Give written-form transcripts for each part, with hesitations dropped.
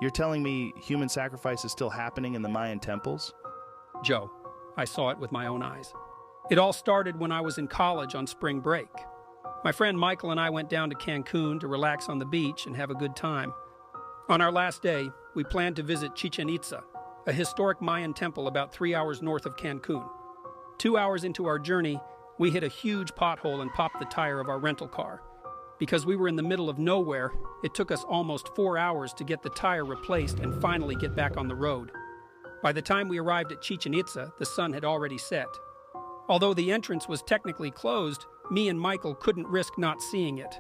You're telling me human sacrifice is still happening in the Mayan temples? Joe, I saw it with my own eyes. It all started when I was in college on spring break. My friend Michael and I went down to Cancun to relax on the beach and have a good time. On our last day, we planned to visit Chichen Itza, a historic Mayan temple about 3 hours north of Cancun. 2 hours into our journey, we hit a huge pothole and popped the tire of our rental car. Because we were in the middle of nowhere, it took us almost 4 hours to get the tire replaced and finally get back on the road. By the time we arrived at Chichen Itza, the sun had already set. Although the entrance was technically closed, me and Michael couldn't risk not seeing it.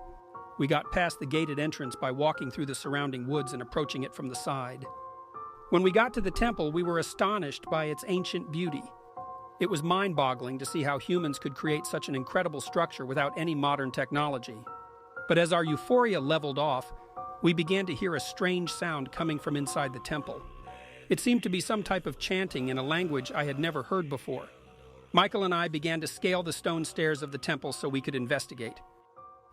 We got past the gated entrance by walking through the surrounding woods and approaching it from the side. When we got to the temple, we were astonished by its ancient beauty. It was mind-boggling to see how humans could create such an incredible structure without any modern technology. But as our euphoria leveled off, we began to hear a strange sound coming from inside the temple. It seemed to be some type of chanting in a language I had never heard before. Michael and I began to scale the stone stairs of the temple so we could investigate.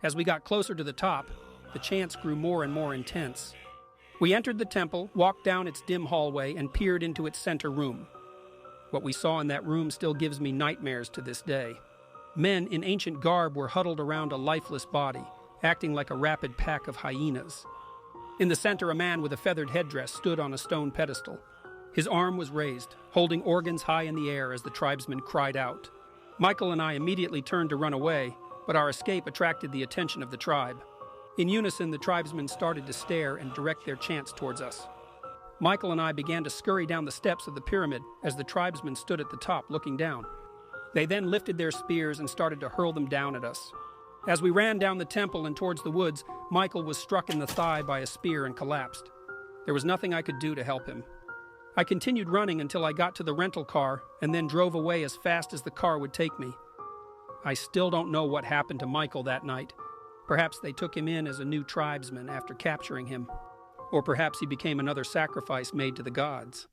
As we got closer to the top, the chants grew more and more intense. We entered the temple, walked down its dim hallway, and peered into its center room. What we saw in that room still gives me nightmares to this day. Men in ancient garb were huddled around a lifeless body, acting like a rabid pack of hyenas. In the center, a man with a feathered headdress stood on a stone pedestal. His arm was raised, holding organs high in the air as the tribesmen cried out. Michael and I immediately turned to run away, but our escape attracted the attention of the tribe. In unison, the tribesmen started to stare and direct their chants towards us. Michael and I began to scurry down the steps of the pyramid as the tribesmen stood at the top looking down. They then lifted their spears and started to hurl them down at us. As we ran down the temple and towards the woods, Michael was struck in the thigh by a spear and collapsed. There was nothing I could do to help him. I continued running until I got to the rental car and then drove away as fast as the car would take me. I still don't know what happened to Michael that night. Perhaps they took him in as a new tribesman after capturing him. Or perhaps he became another sacrifice made to the gods.